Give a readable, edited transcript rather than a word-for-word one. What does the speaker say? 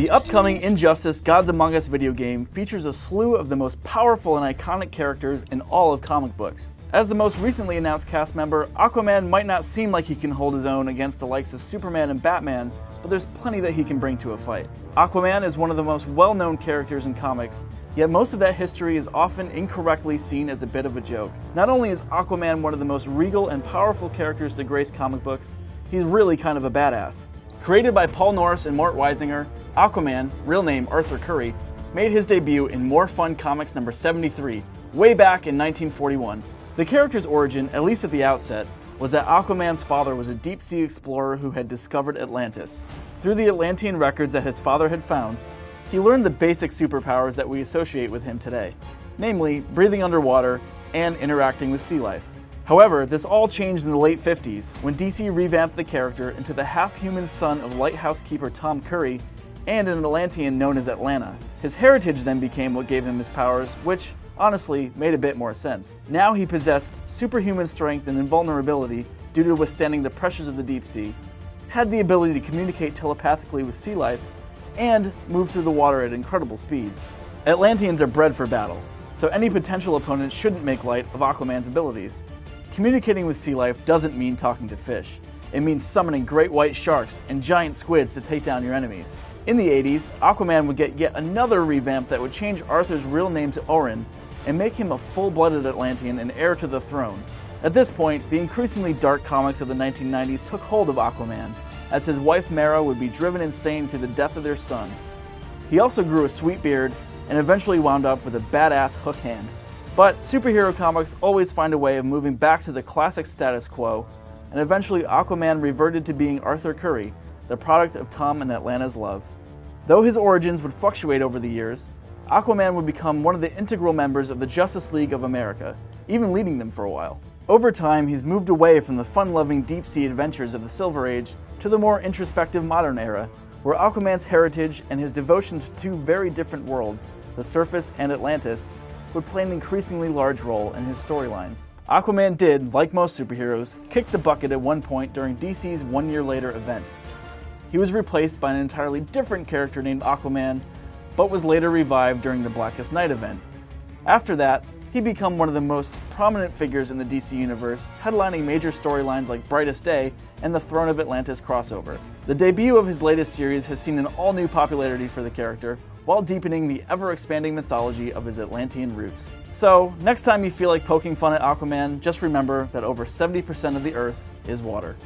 The upcoming Injustice Gods Among Us video game features a slew of the most powerful and iconic characters in all of comic books. As the most recently announced cast member, Aquaman might not seem like he can hold his own against the likes of Superman and Batman, but there's plenty that he can bring to a fight. Aquaman is one of the most well-known characters in comics, yet most of that history is often incorrectly seen as a bit of a joke. Not only is Aquaman one of the most regal and powerful characters to grace comic books, he's really kind of a badass. Created by Paul Norris and Mort Weisinger, Aquaman, real name Arthur Curry, made his debut in More Fun Comics number 73, way back in 1941. The character's origin, at least at the outset, was that Aquaman's father was a deep-sea explorer who had discovered Atlantis. Through the Atlantean records that his father had found, he learned the basic superpowers that we associate with him today, namely breathing underwater and interacting with sea life. However, this all changed in the late 50s when DC revamped the character into the half-human son of lighthouse keeper Tom Curry and an Atlantean known as Atlanta. His heritage then became what gave him his powers, which, honestly, made a bit more sense. Now he possessed superhuman strength and invulnerability due to withstanding the pressures of the deep sea, had the ability to communicate telepathically with sea life, and move through the water at incredible speeds. Atlanteans are bred for battle, so any potential opponent shouldn't make light of Aquaman's abilities. Communicating with sea life doesn't mean talking to fish. It means summoning great white sharks and giant squids to take down your enemies. In the 80s, Aquaman would get yet another revamp that would change Arthur's real name to Orin and make him a full-blooded Atlantean and heir to the throne. At this point, the increasingly dark comics of the 1990s took hold of Aquaman, as his wife Mara would be driven insane through the death of their son. He also grew a sweet beard and eventually wound up with a badass hook hand. But superhero comics always find a way of moving back to the classic status quo, and eventually Aquaman reverted to being Arthur Curry, the product of Tom and Atlanta's love. Though his origins would fluctuate over the years, Aquaman would become one of the integral members of the Justice League of America, even leading them for a while. Over time, he's moved away from the fun-loving deep-sea adventures of the Silver Age to the more introspective modern era, where Aquaman's heritage and his devotion to two very different worlds, the surface and Atlantis, would play an increasingly large role in his storylines. Aquaman did, like most superheroes, kick the bucket at one point during DC's 1 year later event. He was replaced by an entirely different character named Aquaman, but was later revived during the Blackest Night event. After that, he'd become one of the most prominent figures in the DC universe, headlining major storylines like Brightest Day and the Throne of Atlantis crossover. The debut of his latest series has seen an all-new popularity for the character, while deepening the ever-expanding mythology of his Atlantean roots. So, next time you feel like poking fun at Aquaman, just remember that over 70% of the Earth is water.